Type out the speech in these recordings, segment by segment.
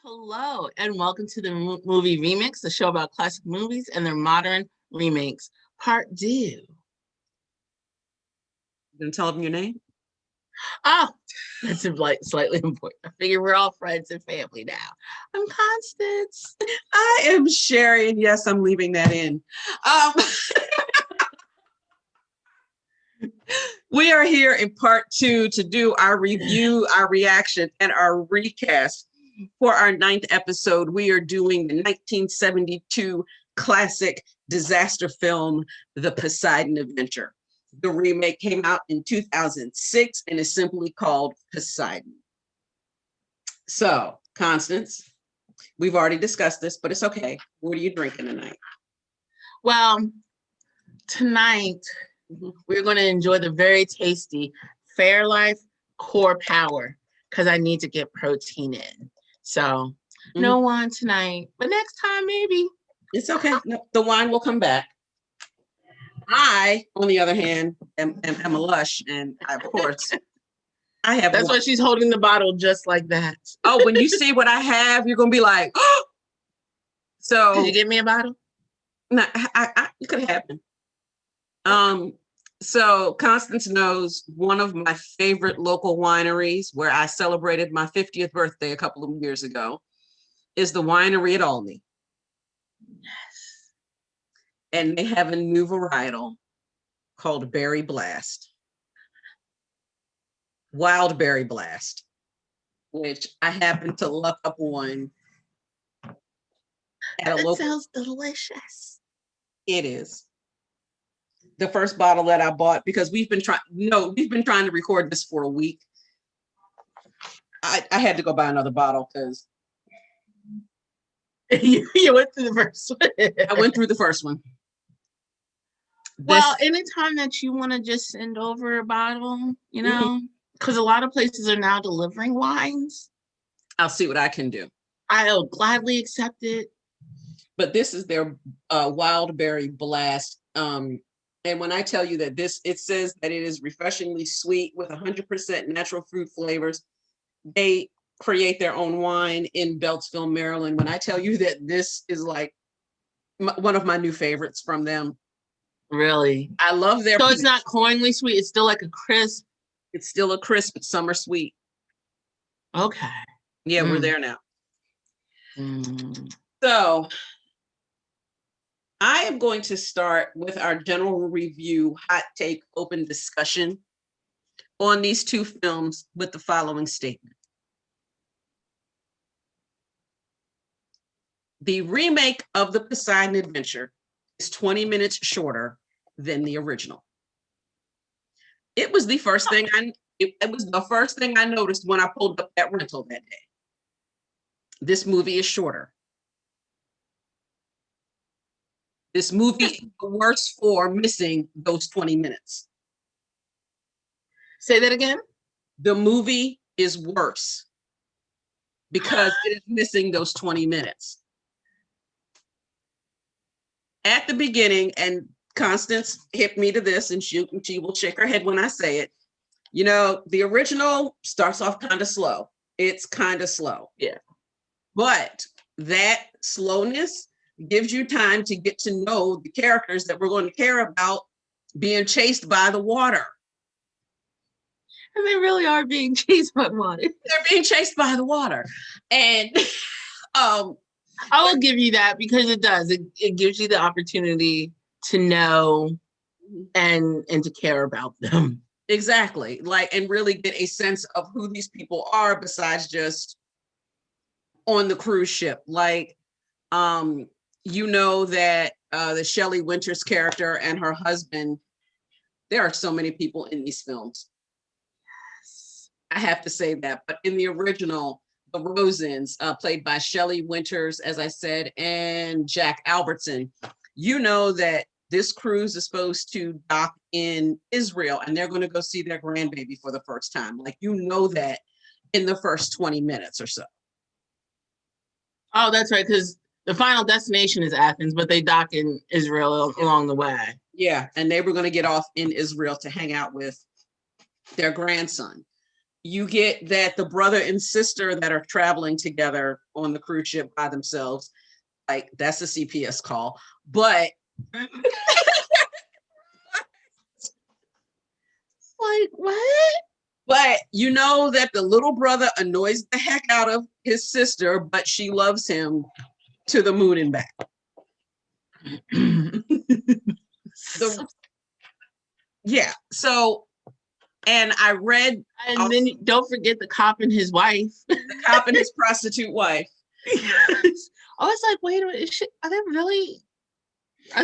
Hello, and welcome to the movie Remix, the show about classic movies and their modern remakes. Part 2. You gonna tell them your name? Oh, that's slightly important. I figure we're all friends and family now. I'm Constance. I am Sherry, and yes, I'm leaving that in. We are here in part 2 to do our review, our reaction, and our recast. For our 9th episode, we are doing the 1972 classic disaster film, The Poseidon Adventure. The remake came out in 2006 and is simply called Poseidon. So, Constance, we've already discussed this, but it's okay. What are you drinking tonight? Well, tonight we're going to enjoy the very tasty Fairlife Core Power because I need to get protein in. So no wine tonight, but next time maybe. It's okay. No, the wine will come back. I, on the other hand, am a lush, and of course, I have. That's why she's holding the bottle just like that. Oh, when you see what I have, you're gonna be like, oh. So did you get me a bottle? No, it could happen. So Constance knows one of my favorite local wineries where I celebrated my 50th birthday a couple of years ago is the winery at Olney. Yes. And they have a new varietal called Berry Blast. Wild Berry Blast, which I happened to look up on at a local. Sounds delicious. It is. The first bottle that I bought, because we've been trying to record this for a week. I had to go buy another bottle because you went through the first one. I went through the first one. Well, anytime that you want to just send over a bottle, you know, because a lot of places are now delivering wines. I'll see what I can do. I'll gladly accept it. But this is their Wild Berry Blast. And when I tell you that it says that it is refreshingly sweet with 100% natural fruit flavors. They create their own wine in Beltsville, Maryland. When I tell you that this is like one of my new favorites from them. Really? I love their. So it's not cloyingly sweet. It's still like a crisp. It's still a crisp summer sweet. Okay. Yeah, we're there now. So I am going to start with our general review, hot take, open discussion on these two films with the following statement. The remake of The Poseidon Adventure is 20 minutes shorter than the original. It was the first thing I noticed when I pulled up that rental that day. This movie is shorter. This movie is worse for missing those 20 minutes. Say that again? The movie is worse because it is missing those 20 minutes. At the beginning, and Constance hit me to this, and she will shake her head when I say it. You know, the original starts off kind of slow. It's kind of slow. Yeah. But that slowness gives you time to get to know the characters that we're going to care about being chased by the water. And they really are being chased by the water. They're being chased by the water. And I will give you that because it does. It gives you the opportunity to know and to care about them. Exactly. And really get a sense of who these people are besides just on the cruise ship. You know that the Shelley Winters character and her husband, there are so many people in these films. Yes. I have to say that. But in the original, the Rosens, played by Shelley Winters, as I said, and Jack Albertson, you know that this cruise is supposed to dock in Israel and they're going to go see their grandbaby for the first time. You know that in the first 20 minutes or so. Oh, that's right, because the final destination is Athens, but they dock in Israel along the way. Yeah, and they were going to get off in Israel to hang out with their grandson. You get that the brother and sister that are traveling together on the cruise ship by themselves, like that's a CPS call. But Like, what? but you know that the little brother annoys the heck out of his sister, but she loves him to the moon and back. Yeah. So, and I read, and then don't forget the cop and his wife. The cop and his prostitute wife. Yes. I was like, wait a minute, are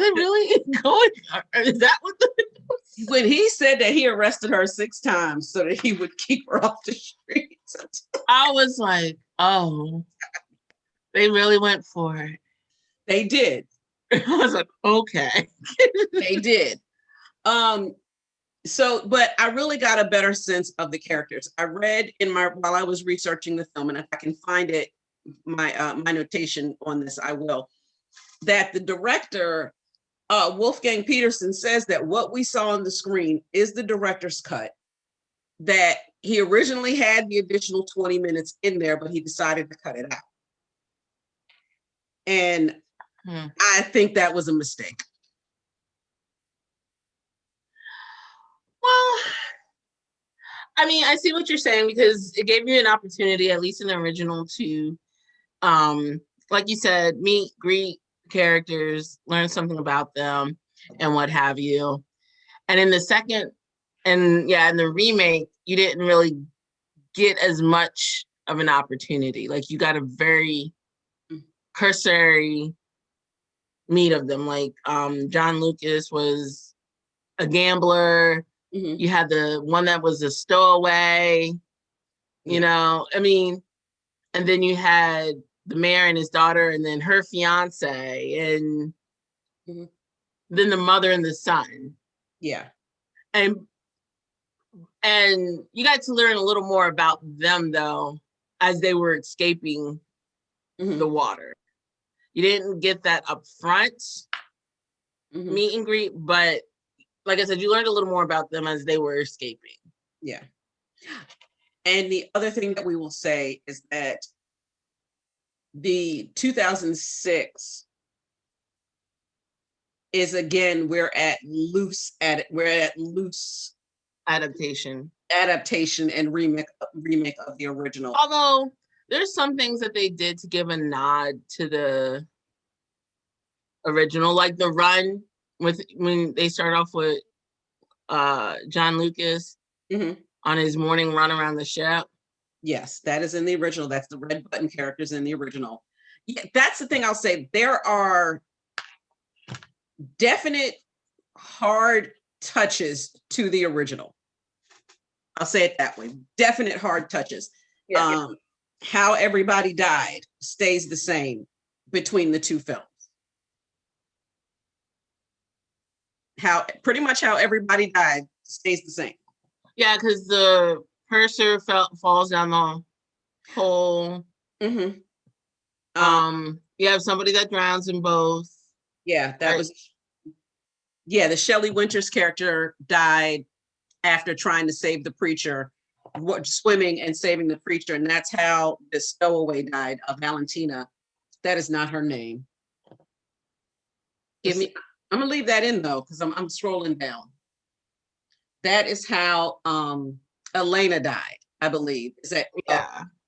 they really going? Is that what when he said that he arrested her 6 times so that he would keep her off the streets? I was like, oh, they really went for it. They did. I was like, okay. They did. So, but I really got a better sense of the characters. I read while I was researching the film, and if I can find it, my notation on this, I will, that the director, Wolfgang Peterson, says that what we saw on the screen is the director's cut, that he originally had the additional 20 minutes in there, but he decided to cut it out. And I think that was a mistake. Well, I mean, I see what you're saying, because it gave you an opportunity, at least in the original, to, like you said, meet, greet characters, learn something about them, and what have you. And in the second, in the remake, you didn't really get as much of an opportunity. Like, you got a very cursory meet of them. Like, John Lucas was a gambler. Mm-hmm. You had the one that was a stowaway, you know, I mean, and then you had the mayor and his daughter, and then her fiance, and then the mother and the son. Yeah. And you got to learn a little more about them, though, as they were escaping the water. You didn't get that up front meet and greet, but like I said, you learned a little more about them as they were escaping. Yeah. And the other thing that we will say is that the 2006 is, again, we're at loose adaptation and remake of the original. Although there's some things that they did to give a nod to the original, like the run when they start off with John Lucas on his morning run around the ship. Yes, that is in the original. That's the red button characters in the original. Yeah, that's the thing I'll say. There are definite hard touches to the original. I'll say it that way. Definite hard touches. Yeah. How everybody died stays the same between the two films. Pretty much how everybody died stays the same. Yeah, because the purser falls down the hole. You have somebody that drowns in both. Yeah, the Shelley Winters character died after trying to save the preacher, swimming and saving the preacher, and that's how the stowaway died, Valentina. That is not her name. I'm gonna leave that in though, because I'm scrolling down. That is how Elena died, I believe. Is that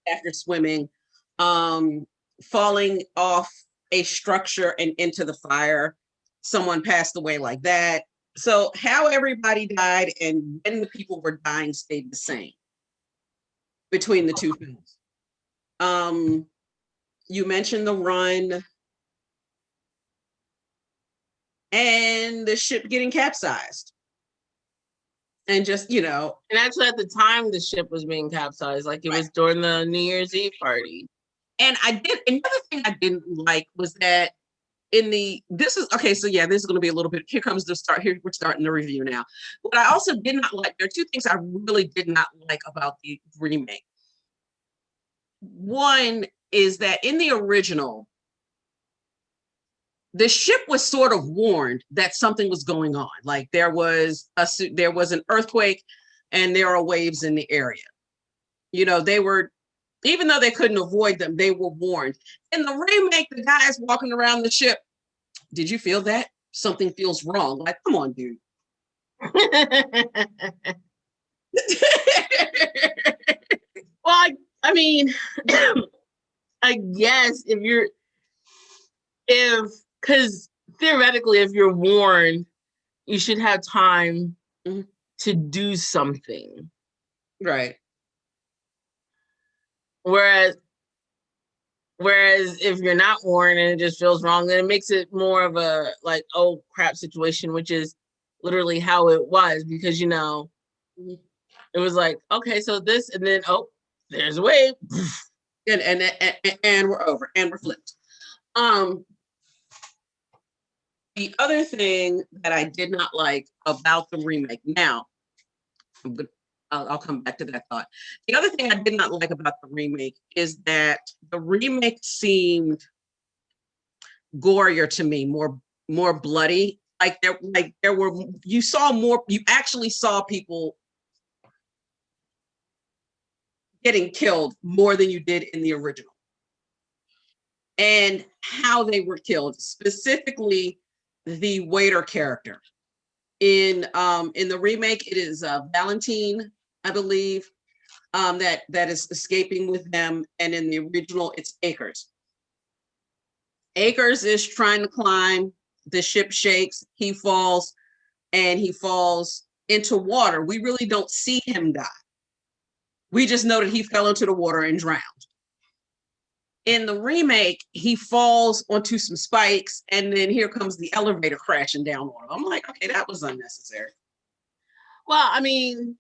after swimming, falling off a structure and into the fire, someone passed away like that. So how everybody died and when the people were dying stayed the same between the two films. You mentioned the run and the ship getting capsized. And just, and actually at the time the ship was being capsized, like it was during the New Year's Eve party. And another thing I didn't like was that this is going to be a little bit, here comes the start, here we're starting the review now. What I also did not like, there are two things I really did not like about the remake. One is that in the original, the ship was sort of warned that something was going on. Like there was an earthquake and there are waves in the area. You know, they were, even though they couldn't avoid them, they were warned. In the remake, the guy's walking around the ship. Did you feel that? Something feels wrong. Like, come on, dude. Well, I mean, I guess because theoretically, if you're warned, you should have time to do something. Right. Whereas if you're not warned and it just feels wrong, then it makes it more of a like, oh crap situation, which is literally how it was, because, you know, it was like, okay, so this, and then, oh, there's a wave. And we're over and we're flipped. The other thing that I did not like about the remake, now, I'll come back to that thought. The other thing I did not like about the remake is that the remake seemed gorier to me, more bloody. Like there were, you actually saw people getting killed more than you did in the original. And how they were killed, specifically the waiter character. In the remake, it is Valentine, I believe, that is escaping with them, and in the original, it's Akers. Akers is trying to climb. The ship shakes. He falls, and he falls into water. We really don't see him die. We just know that he fell into the water and drowned. In the remake, he falls onto some spikes, and then here comes the elevator crashing down on him. I'm like, okay, that was unnecessary. Well, I mean,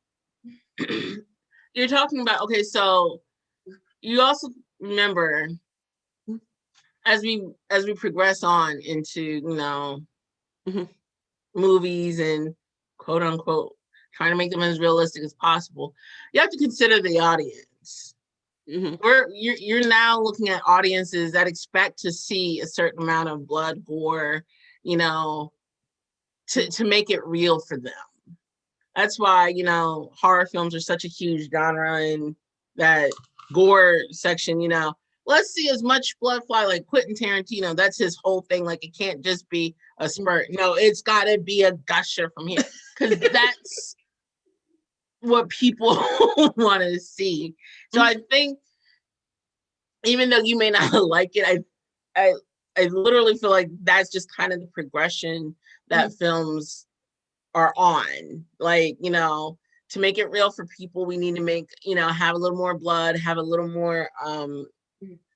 you're talking about, okay, so you also remember as we progress on into, you know, movies and quote unquote trying to make them as realistic as possible, you have to consider the audience. You're now looking at audiences that expect to see a certain amount of blood, gore, you know, to make it real for them. That's why, you know, horror films are such a huge genre, and that gore section, you know, let's see as much blood fly, like Quentin Tarantino. That's his whole thing. Like, it can't just be a spurt. No, it's got to be a gusher from here, because that's what people want to see. So I think, even though you may not like it, I literally feel like that's just kind of the progression that films are on. Like, you know, to make it real for people, we need to make, you know, have a little more blood, have a little more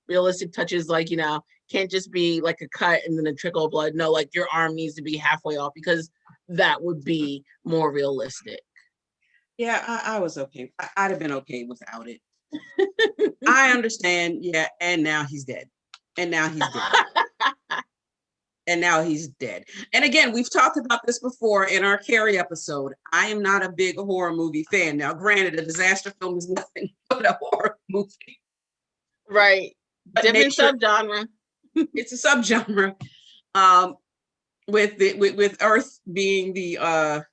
realistic touches. Like, you know, can't just be like a cut and then a trickle of blood. No, like your arm needs to be halfway off, because that would be more realistic. Yeah, I was okay. I'd have been okay without it. I understand. Yeah, and now he's dead. And now he's dead. And now he's dead. And again, we've talked about this before in our Carrie episode. I am not a big horror movie fan. Now, granted, a disaster film is nothing but a horror movie. Right. But different subgenre. It's a subgenre. With Earth being the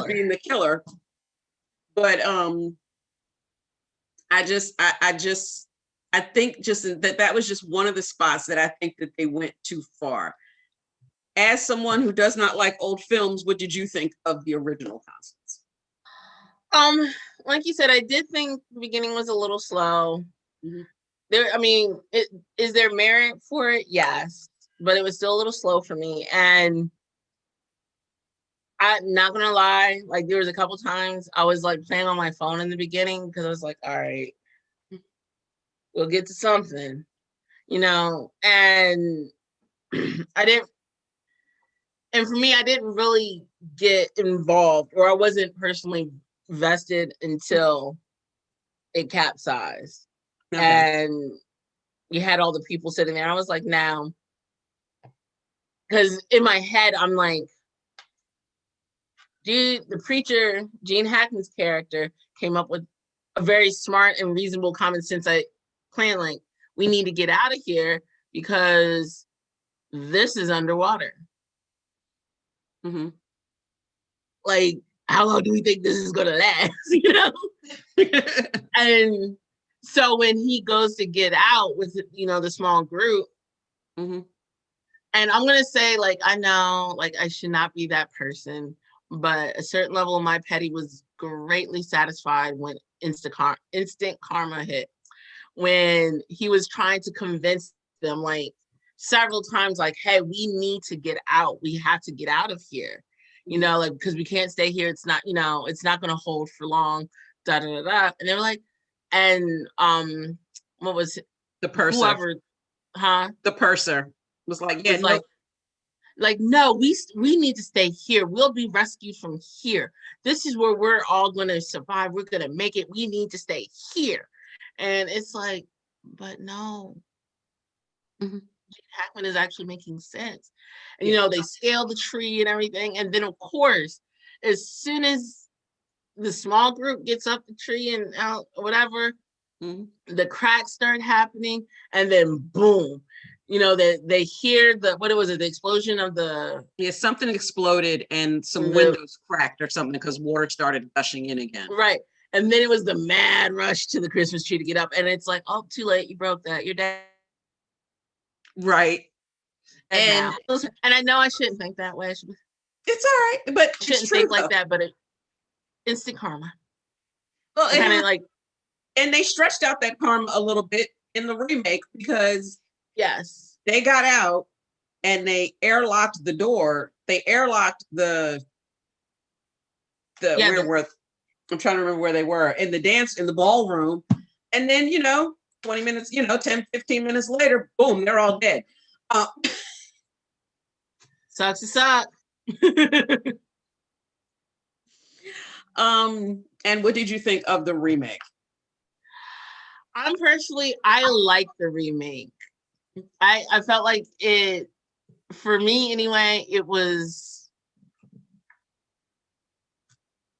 being the killer. But I think just that was just one of the spots that I think that they went too far. As someone who does not like old films, what did you think of the original Constance? Like you said, I did think the beginning was a little slow. There, I mean, is there merit for it? Yes, but it was still a little slow for me. And I'm not gonna lie, like there was a couple times I was like playing on my phone in the beginning, because I was like, all right, we'll get to something, you know. And and for me, I didn't really get involved, or I wasn't personally vested until it capsized. Okay. And you had all the people sitting there. I was like, now, because in my head, I'm like, dude, the preacher, Gene Hackman's character, came up with a very smart and reasonable common sense plan. Like, we need to get out of here because this is underwater. Like, how long do we think this is gonna last? You know? And so when he goes to get out with, the small group, Mhm. and I'm gonna say, like, I know, like, I should not be that person, but a certain level of my petty was greatly satisfied when instant karma hit. When he was trying to convince them, like, several times, like, hey, we need to get out. We have to get out of here. Like, because we can't stay here. It's not, it's not gonna hold for long. Da da da da. And they were like, and what was it? The purser. Whoever, huh? The purser was like, yeah, Was no. like, no, we need to stay here. We'll be rescued from here. This is where we're all going to survive. We're going to make it. We need to stay here. And it's like, but no, Mhm. Hackman is actually making sense. And, they scale the tree and everything. And then, of course, as soon as the small group gets up the tree and out, whatever, the cracks start happening. And then, boom, that they hear the explosion of the. Yeah, something exploded and some windows cracked or something because water started gushing in again. Right. And then it was the mad rush to the Christmas tree to get up. And it's like, oh, too late. You broke that. You're dead. Right. And I know I shouldn't think that way. It's all right. But I shouldn't think like that, but instant karma. Well, kind of like. And they stretched out that karma a little bit in the remake because yes, they got out and they airlocked the door. They airlocked the I'm trying to remember where they were in the ballroom. And then, 20 minutes, 10, 15 minutes later, boom, they're all dead. Sucks to suck. And what did you think of the remake? I like the remake. I felt like it, for me anyway,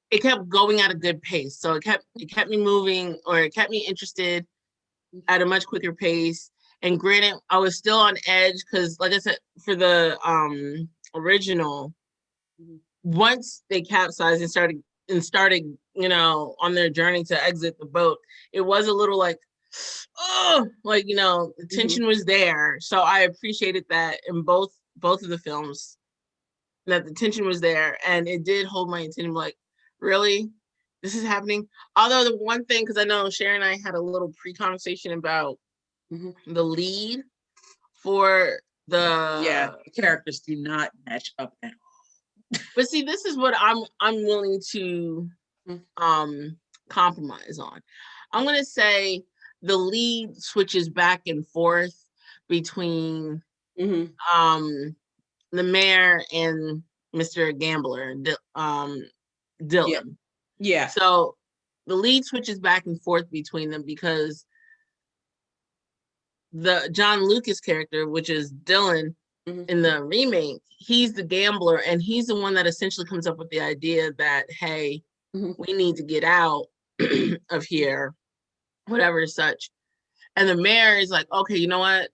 it kept going at a good pace. So it kept me moving, or it kept me interested at a much quicker pace. And granted, I was still on edge because, like I said, for the original, once they capsized and started, on their journey to exit the boat, it was a little like, oh, like, the tension was there. So I appreciated that in both of the films, that the tension was there, and it did hold my attention. Like, really, this is happening. Although the one thing, because I know Sharon and I had a little pre-conversation about the lead for the characters do not match up at all. But see, this is what I'm willing to compromise on. I'm gonna say the lead switches back and forth between the mayor and Mr. Gambler, Dylan. Yeah. So the lead switches back and forth between them because the John Lucas character, which is Dylan in the remake, he's the gambler, and he's the one that essentially comes up with the idea that, hey, we need to get out of here, whatever such. And the mayor is like, okay, you know what?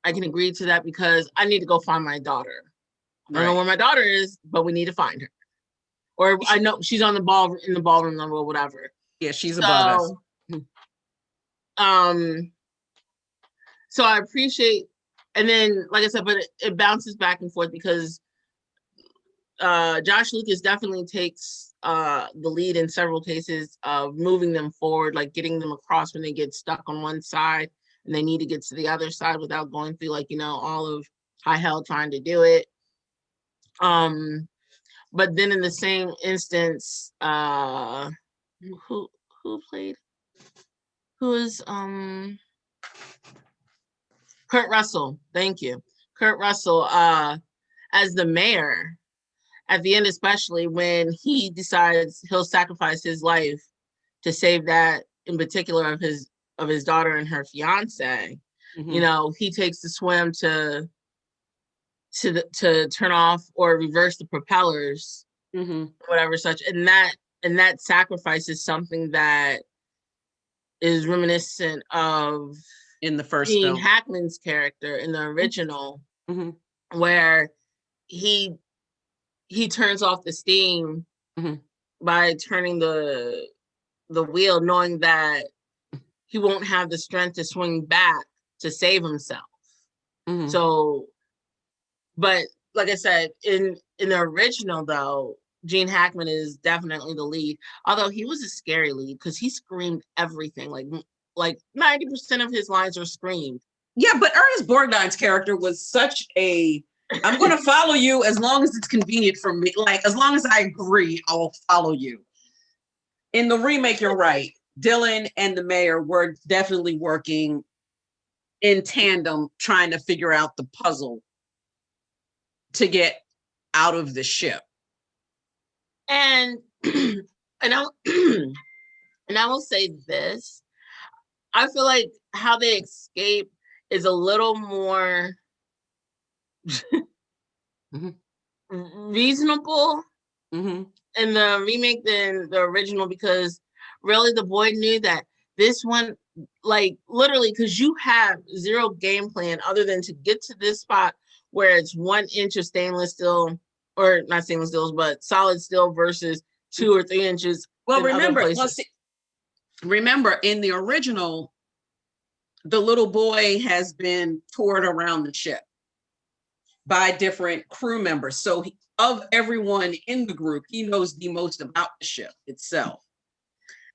I can agree to that because I need to go find my daughter. I don't know where my daughter is, but we need to find her. Or I know she's in the ballroom or whatever. Yeah, she's above us. So I appreciate, and then, like I said, but it bounces back and forth because Josh Lucas definitely takes the lead in several cases of moving them forward, like getting them across when they get stuck on one side and they need to get to the other side without going through, like, all of high hell trying to do it. But then in the same instance, who played? Who is Kurt Russell? Thank you, Kurt Russell, as the mayor. At the end, especially when he decides he'll sacrifice his life to save that, in particular, of his daughter and her fiance. He takes the swim to turn off or reverse the propellers, whatever such, and that sacrifice is something that is reminiscent of in the first Gene film. Hackman's character in the original, where he turns off the steam by turning the wheel, knowing that he won't have the strength to swing back to save himself. So, but like I said, in the original though, Gene Hackman is definitely the lead. Although he was a scary lead because he screamed everything. Like 90% of his lines are screamed. Yeah, but Ernest Borgnine's character was such a I'm going to follow you as long as it's convenient for me. Like, as long as I agree, I will follow you. In the remake, you're right. Dylan and the mayor were definitely working in tandem, trying to figure out the puzzle to get out of the ship. And and I and I will say this. I feel like how they escape is a little more reasonable in the remake than the original, because really the boy knew that this one, like literally, because you have zero game plan other than to get to this spot where it's 1 inch of stainless steel, or not stainless steel, but solid steel versus 2 or 3 inches. Well, remember in the original, the little boy has been toured around the ship by different crew members. So of everyone in the group, he knows the most about the ship itself.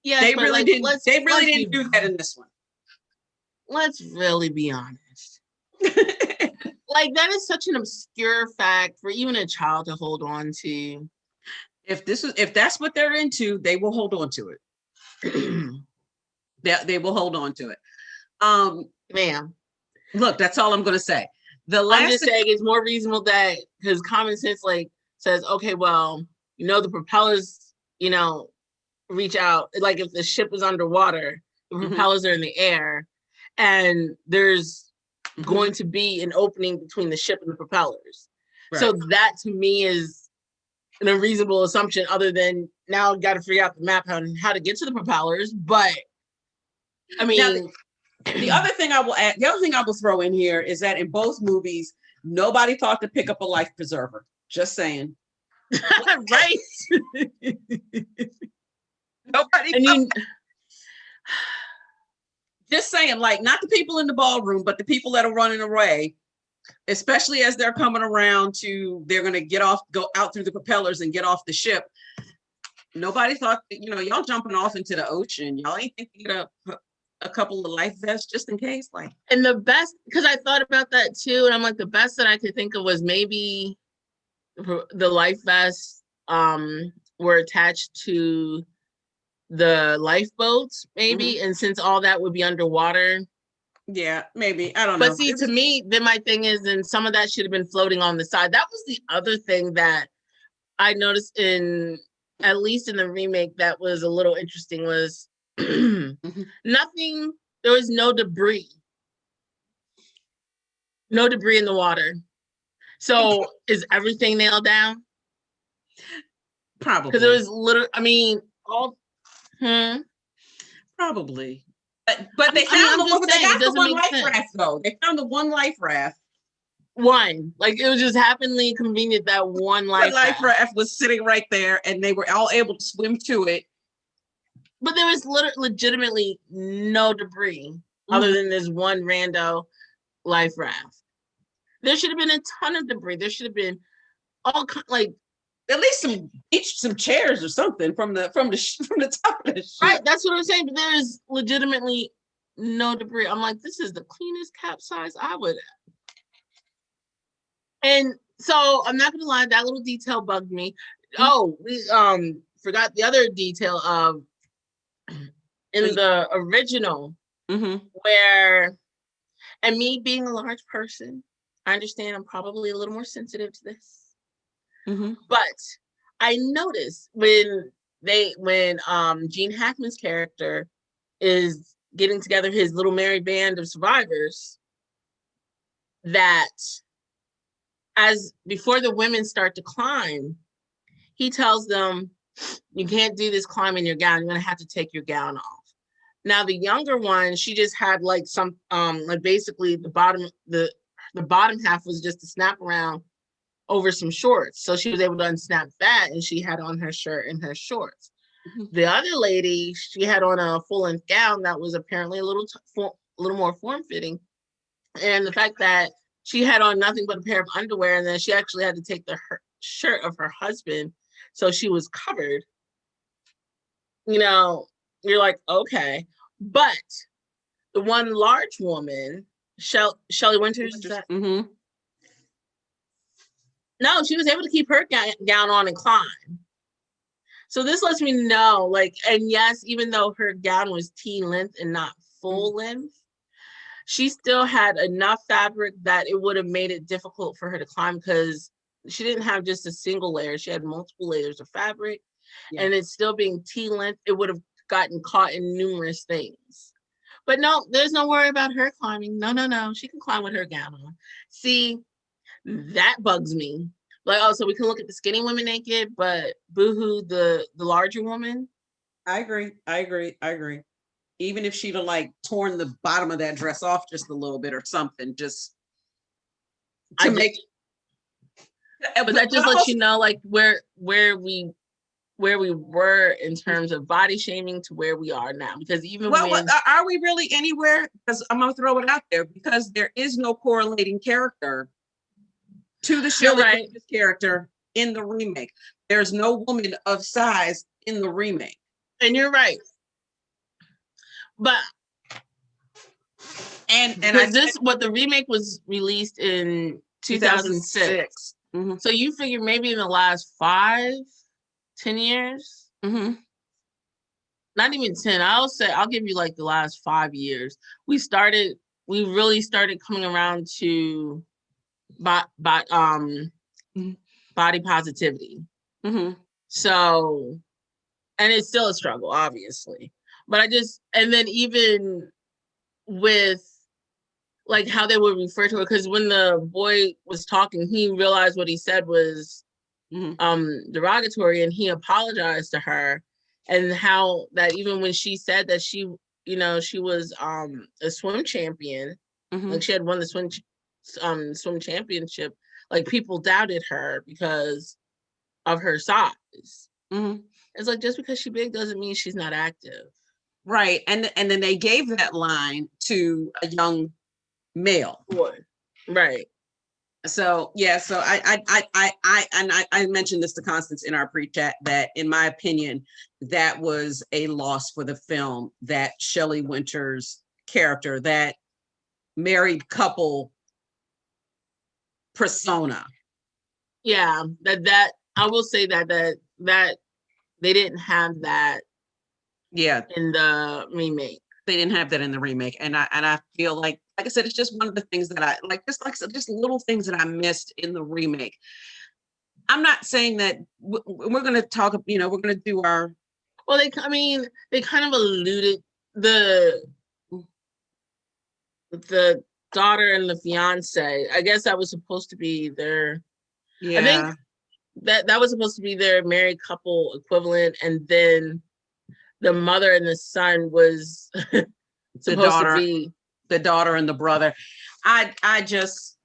Yeah, they really didn't. They really didn't do that in this one. Let's really be honest. Like, that is such an obscure fact for even a child to hold on to. If that's what they're into, they will hold on to it. they will hold on to it. Ma'am, look, that's all I'm going to say. I'm just saying it's more reasonable that, because common sense like says, okay, well, the propellers, reach out. Like if the ship is underwater, the propellers are in the air, and there's going to be an opening between the ship and the propellers. Right. So that to me is an unreasonable assumption, other than now got to figure out the map on how to get to the propellers. But I mean, now, the other thing I will throw in here is that in both movies, nobody thought to pick up a life preserver. Just saying. Right. Nobody. Just saying, like, not the people in the ballroom, but the people that are running away, especially as they're coming around they're going to go out through the propellers and get off the ship. Nobody thought, y'all jumping off into the ocean. Y'all ain't thinking of a couple of life vests just in case. Like, and the best, because I thought about that too, and I'm like, the best that I could think of was maybe the life vests were attached to the lifeboats, maybe, and since all that would be underwater. Yeah, maybe. I don't know. But see, to me, then my thing is, then some of that should have been floating on the side. That was the other thing that I noticed at least in the remake, that was a little interesting, was nothing, there was no debris. No debris in the water. So is everything nailed down? Probably. Because it was probably. But they found the one life raft, though. They found the one life raft. Like, it was just happenly convenient that one life raft was sitting right there, and they were all able to swim to it. But there was legitimately no debris other than this one rando life raft. There should have been a ton of debris. There should have been at least some chairs or something from the top of the ship. Right, that's what I'm saying. But there is legitimately no debris. I'm like, this is the cleanest capsize I would have. And so I'm not gonna lie, that little detail bugged me. Oh, we forgot the other detail of in the original, where, and me being a large person, I understand I'm probably a little more sensitive to this. But I noticed when Gene Hackman's character is getting together his little merry band of survivors, that as before the women start to climb, he tells them, you can't do this climb in your gown. You're going to have to take your gown off. Now, the younger one, she just had like some, like basically the bottom half was just a snap around over some shorts. So she was able to unsnap that, and she had on her shirt and her shorts. Mhm. The other lady, she had on a full-length gown that was apparently a little more form-fitting. And the fact that she had on nothing but a pair of underwear, and then she actually had to take the shirt of her husband, so she was covered. You know, you're like, okay. But the one large woman, Shelley Winters, is that? Mm-hmm. No, she was able to keep her gown on and climb. So this lets me know, like, and yes, even though her gown was teen length and not full length, she still had enough fabric that it would have made it difficult for her to climb, because she didn't have just a single layer. She had multiple layers of fabric, and it's still being teen length. It would have gotten caught in numerous things. But no, there's no worry about her climbing. No. She can climb with her gown on. See, that bugs me. Like, oh, so we can look at the skinny woman naked, but boohoo, the larger woman. I agree. Even if she'd have like torn the bottom of that dress off just a little bit or something, just to make. But that just lets you know, like, where we were in terms of body shaming to where we are now. Because even are we really anywhere? Because I'm gonna throw it out there, because there is no correlating character to the Shelley Winters character in the remake. There's no woman of size in the remake. And you're right. But and what the remake was released in 2006. Mm-hmm. So you figure maybe in the last 5-10 years, not even 10, I'll give you like the last 5 years, we really started coming around to body positivity. So, and it's still a struggle, obviously, but and then even with like how they would refer to it, because when the boy was talking, he realized what he said was derogatory, and he apologized to her. And how that even when she said that she was a swim champion, like she had won the swim championship, like people doubted her because of her size. It's like, just because she's big doesn't mean she's not active. Right. And then they gave that line to a young male. Right. So yeah, so I mentioned this to Constance in our pre-chat, that in my opinion, that was a loss for the film, that Shelley Winters character, that married couple persona. Yeah, that I will say that they didn't have that. Yeah, in the remake. They didn't have that in the remake, and I feel like I said, it's just one of the things that I like. Just like I said, just little things that I missed in the remake. I'm not saying that we're going to talk. We're going to do our. Well, they kind of alluded the daughter and the fiance. I guess that was supposed to be their. Yeah. I think that was supposed to be their married couple equivalent, and then the mother and the son was supposed to be the daughter and the brother. I just,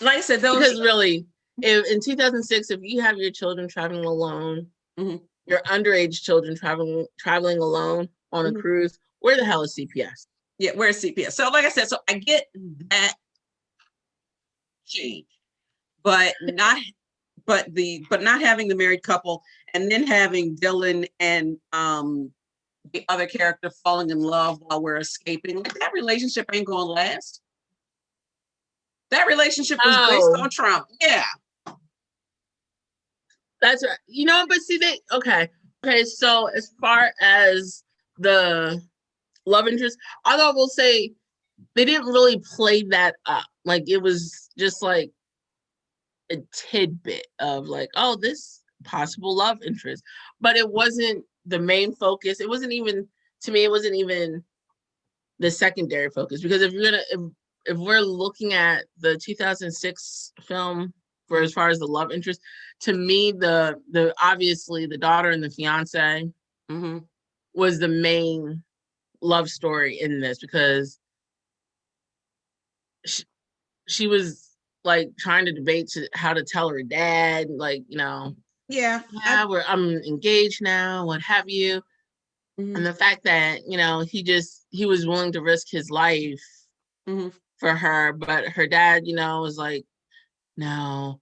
like I said, because really, in 2006, if you have your children traveling alone, your underage children traveling alone on a cruise, where the hell is CPS? Yeah, where's CPS? So like I said, so I get that change, but not having the married couple, and then having Dylan and the other character falling in love while we're escaping. Like, that relationship ain't gonna last. That relationship was based on Trump. Yeah. That's right. But see, okay. So as far as the love interest, although I will say they didn't really play that up. Like, it was just like a tidbit of like, oh, this possible love interest, but it wasn't the main focus. It wasn't even, to me, it wasn't even the secondary focus, because if we're looking at the 2006 film for as far as the love interest, to me, the obviously the daughter and the fiance was the main love story in this, because she was like trying to debate how to tell her dad, like, Yeah. I'm engaged now, what have you. Mhm. And the fact that, he was willing to risk his life for her, but her dad, was like, no,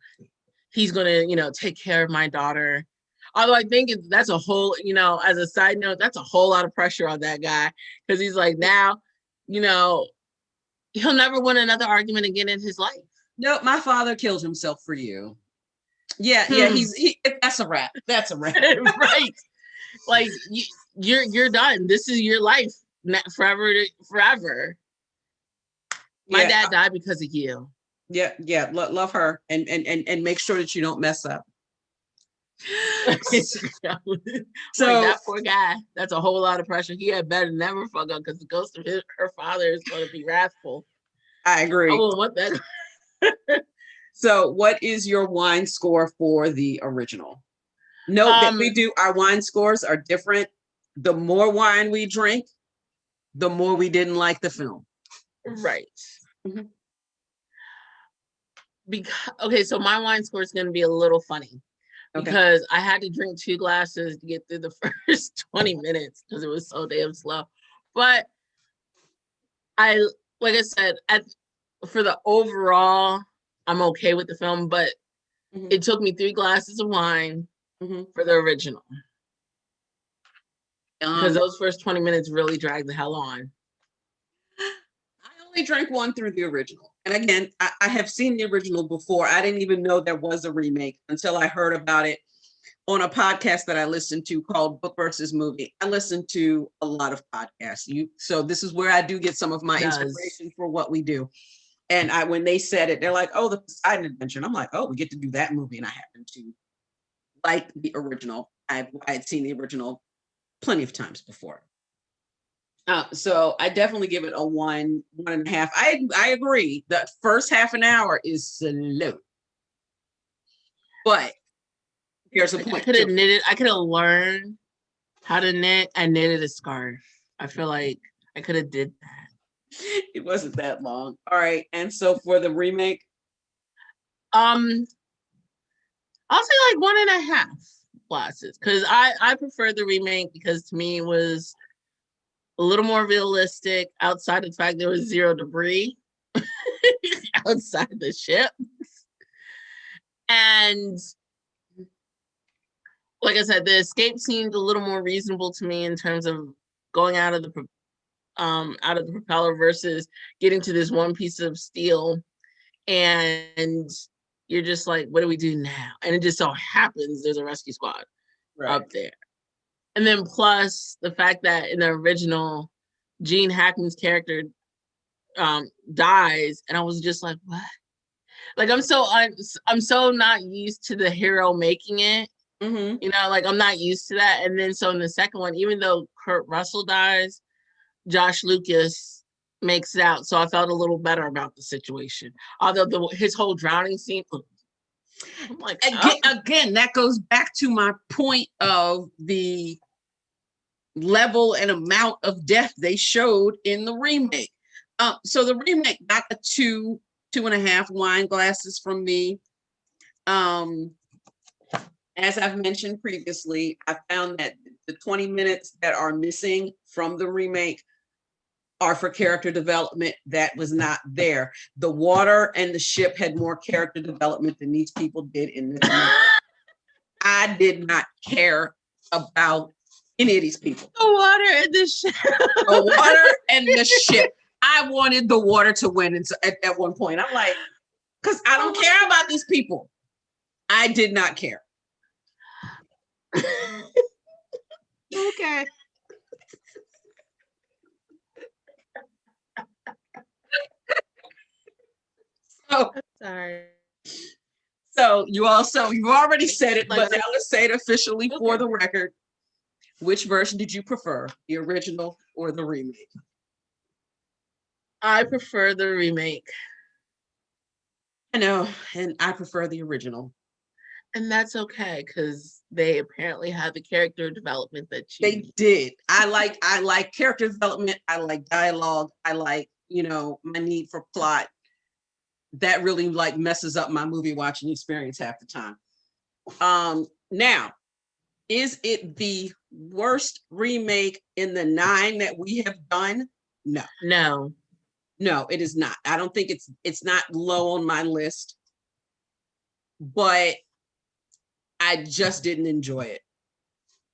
he's going to, take care of my daughter. Although I think that's a whole, as a side note, that's a whole lot of pressure on that guy, because he's like, now, he'll never win another argument again in his life. No, my father killed himself for you. Yeah, that's a wrap. That's a wrap. Right. Like, you're done. This is your life forever. My dad died because of you. Yeah. Love her and make sure that you don't mess up. So like, that poor guy, that's a whole lot of pressure. He had better never fuck up, because the ghost of her father is going to be wrathful. I agree. I won't want that. So what is your wine score for the original? Note that we do, our wine scores are different. The more wine we drink, the more we didn't like the film. Right. Okay, so my wine score is going to be a little funny. Because I had to drink 2 glasses to get through the first 20 minutes because it was so damn slow. But like I said, for the overall, I'm okay with the film, but it took me 3 glasses of wine for the original. Because those first 20 minutes really dragged the hell on. I only drank 1 through the original. And again, I have seen the original before. I didn't even know there was a remake until I heard about it on a podcast that I listened to called Book versus Movie. I listen to a lot of podcasts. So this is where I do get some of my inspiration for what we do. And when they said it, they're like, oh, the Poseidon Adventure. And I'm like, oh, we get to do that movie. And I happen to like the original. I had seen the original plenty of times before. So I definitely give it a 1.5. I agree. The first half an hour is slow. But here's a point. I could have learned how to knit. I knitted a scarf. I feel like I could have did that. It wasn't that long. All right. And so for the remake? I'll say like 1.5 glasses, because I prefer the remake, because to me it was a little more realistic, outside the fact there was 0 debris outside the ship. And like I said, the escape seemed a little more reasonable to me in terms of going out of the propeller versus getting to this one piece of steel, and you're just like, what do we do now? And it just so happens there's a rescue squad up there. And then plus the fact that in the original, Gene Hackman's character dies, and I was just like, what? Like, I'm so not used to the hero making it. Like, I'm not used to that. And then so in the second one, even though Kurt Russell dies, Josh Lucas makes it out. So I felt a little better about the situation. Although his whole drowning scene, I'm like, again, that goes back to my point of the level and amount of death they showed in the remake. So the remake got a 2.5 wine glasses from me. As I've mentioned previously, I found that the 20 minutes that are missing from the remake are for character development that was not there. The water and the ship had more character development than these people did in this movie. I did not care about any of these people. The water and the ship. The water and the ship. I wanted the water to win. And so at one point, I'm like, because I don't care about these people. I did not care. Okay. So sorry. So you've already said it, but now let's say it officially for the record. Which version did you prefer, the original or the remake? I prefer the remake. I know, and I prefer the original. And that's okay, because they apparently had the character development that they did. I like character development. I like dialogue. I like, my need for plot. that really like messes up my movie watching experience half the time. Now, is it the worst remake in the 9 that we have done? No. No, it is not. I don't think it's not low on my list, but I just didn't enjoy it.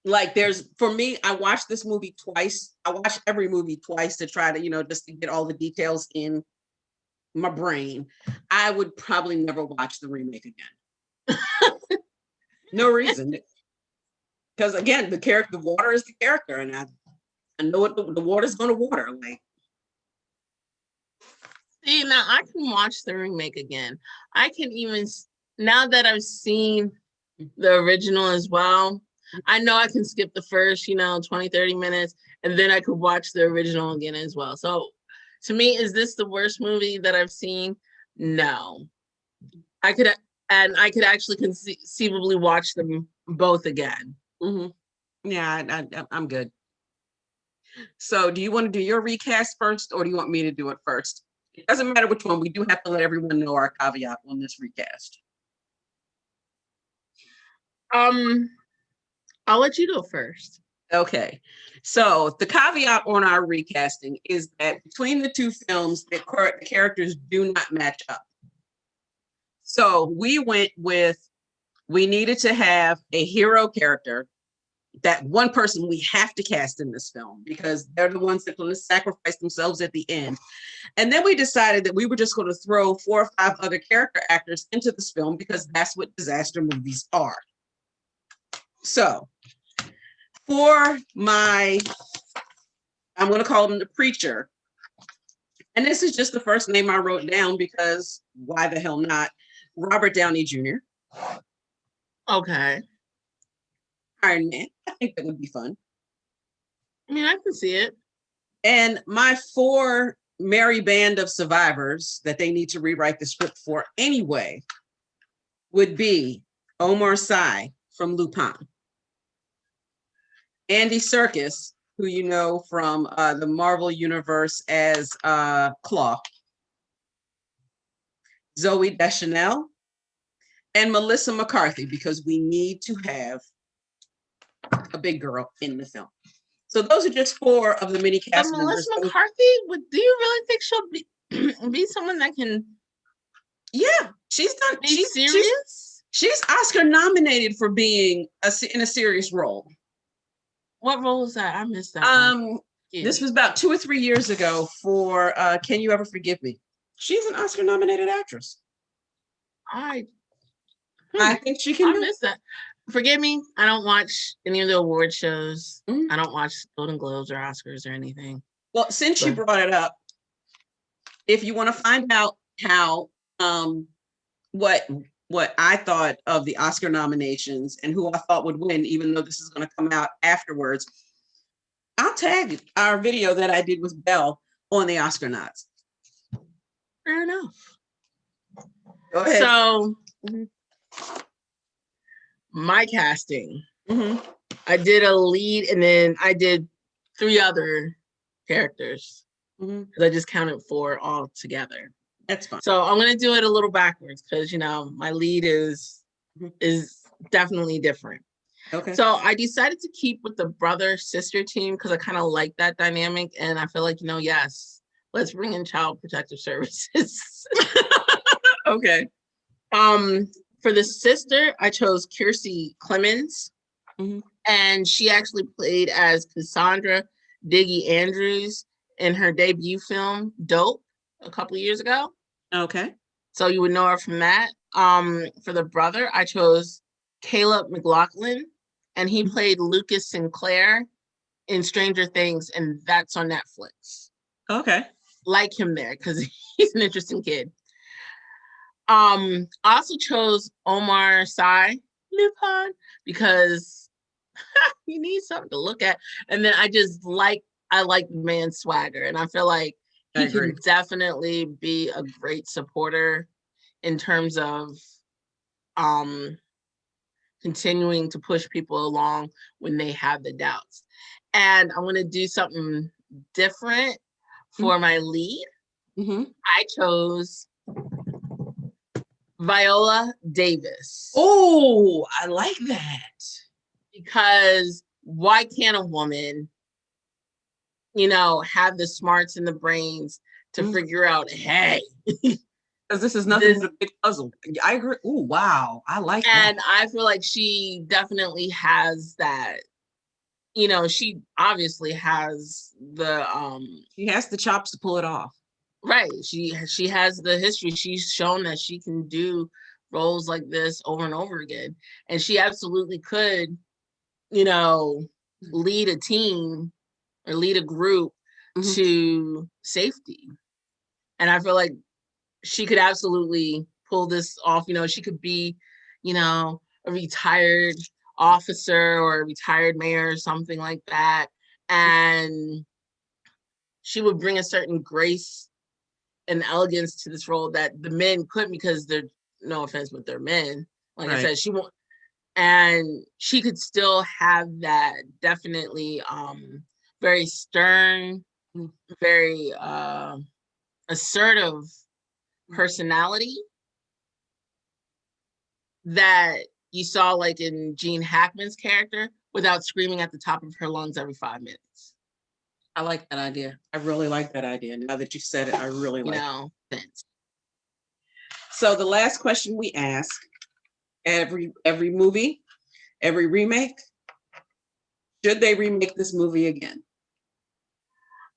Like for me, I watched this movie twice. I watched every movie twice to try to, just to get all the details in my brain. I would probably never watch the remake again. No reason. Because again, the water is the character, and I know what the water's going to water. Like, see, now I can watch the remake again. I can even, now that I've seen the original as well, I know I can skip the first, 20, 30 minutes, and then I could watch the original again as well. So to me, is this the worst movie that I've seen? No. I could actually conceivably watch them both again. Mm-hmm. Yeah, I'm good. So do you want to do your recast first, or do you want me to do it first? It doesn't matter which one. We do have to let everyone know our caveat on this recast. I'll let you go first. Okay. So the caveat on our recasting is that between the two films, the characters do not match up. So we went with, we needed to have a hero character, that one person we have to cast in this film because they're the ones that are going to sacrifice themselves at the end. And then we decided that we were just going to throw 4 or 5 other character actors into this film because that's what disaster movies are. So for I'm going to call him the preacher. And this is just the first name I wrote down because why the hell not? Robert Downey Jr. Okay. Iron Man. I think that would be fun. I mean, I can see it. And my 4 merry band of survivors that they need to rewrite the script for anyway would be Omar Sy from Lupin, Andy Serkis, who you know from the Marvel Universe as Claw, Zooey Deschanel, and Melissa McCarthy, because we need to have a big girl in the film. So those are just 4 of the mini cast members. Melissa McCarthy, do you really think she'll be someone that can? Yeah, she's done. She's serious. She's Oscar nominated for being in a serious role. What role is that? I missed that. This was about 2 or 3 years ago for Can You Ever Forgive Me? She's an Oscar nominated actress. I think she can. I missed that. Forgive me, I don't watch any of the award shows. I don't watch Golden Globes or Oscars or anything. Well, since you brought it up, if you want to find out how what I thought of the Oscar nominations and who I thought would win, even though this is going to come out afterwards, I'll tag our video that I did with Belle on the Oscar nods. Fair enough. Go ahead. So, my casting. I did a lead, and then I did 3 other characters. Because I just counted 4 all together. That's fine. So I'm gonna do it a little backwards because my lead is definitely different. Okay. So I decided to keep with the brother-sister team because I kind of like that dynamic, and I feel like yes, let's bring in Child Protective Services. Okay. For the sister, I chose Kiersey Clemens, and she actually played as Cassandra Diggy Andrews in her debut film Dope a couple of years ago. Okay. So you would know her from that. For the brother, I chose Caleb McLaughlin, and he played Lucas Sinclair in Stranger Things, and that's on Netflix. Okay. Like him there because he's an interesting kid. I also chose Omar Sy Lupin because you need something to look at, and then I like the man's swagger, and I feel like he can definitely be a great supporter in terms of continuing to push people along when they have the doubts. And I want to do something different for my lead. I chose Viola Davis. Oh, I like that. Because why can't a woman, have the smarts and the brains to figure out, hey, because this is nothing but a big puzzle. I agree. Oh, wow. I like that. And I feel like she definitely has that. She obviously has the she has the chops to pull it off. Right. She has the history. She's shown that she can do roles like this over and over again. And she absolutely could, lead a team or lead a group to safety. And I feel like she could absolutely pull this off. She could be, a retired officer or a retired mayor or something like that. And she would bring a certain grace and elegance to this role that the men couldn't, because they're, no offense, but they're men. Like I said, she won't, and she could still have that definitely very stern, very assertive personality that you saw like in Gene Hackman's character, without screaming at the top of her lungs every 5 minutes. I like that idea. I really like that idea. Now that you said it, I really like it. So the last question we ask every movie, every remake, should they remake this movie again?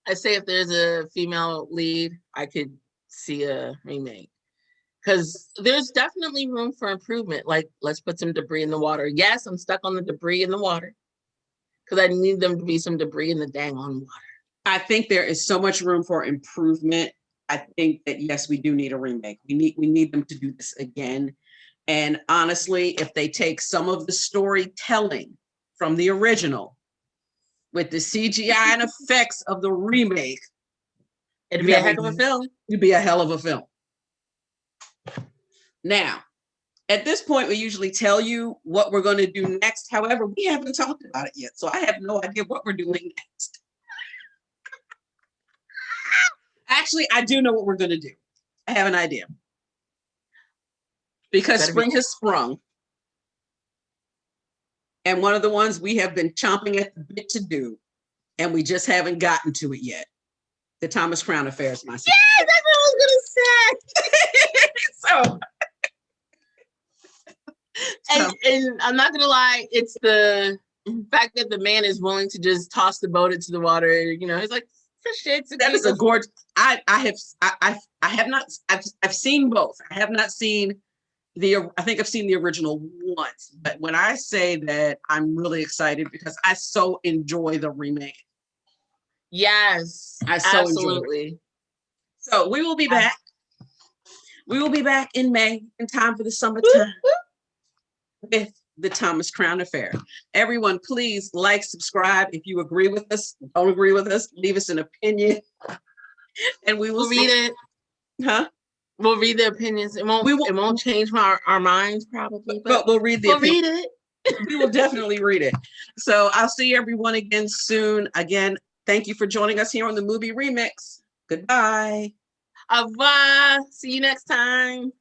I say if there's a female lead, I could see a remake. Because there's definitely room for improvement. Like, let's put some debris in the water. Yes, I'm stuck on the debris in the water, because I need them to be some debris in the dang on water. I think there is so much room for improvement. I think that, yes, we do need a remake. We need them to do this again. And honestly, if they take some of the storytelling from the original with the CGI and effects of the remake, it'd be a heck of a film. It'd be a hell of a film. Now, at this point, we usually tell you what we're going to do next. However, we haven't talked about it yet, so I have no idea what we're doing next. Actually, I do know what we're going to do. I have an idea. Because spring has sprung. And one of the ones we have been chomping at the bit to do, and we just haven't gotten to it yet. The Thomas Crown Affair is my secret. Yeah, that's what I was going to say. And I'm not going to lie, it's the fact that the man is willing to just toss the boat into the water. He's like, for shit. That is a gorgeous. I've seen both. I have not seen I think I've seen the original once, but when I say that, I'm really excited because I so enjoy the remake. Yes, I so absolutely enjoy it. So we will be back. We will be back in May, in time for the summertime, with the Thomas Crown Affair. Everyone, please like, subscribe. If you agree with us, don't agree with us, leave us an opinion, and we will read it. Huh? We'll read the opinions. It won't change our minds probably, but we'll read we'll read it. We will definitely read it. So I'll see everyone again soon. Again, thank you for joining us here on the Movie Remix. Goodbye. Au revoir. See you next time.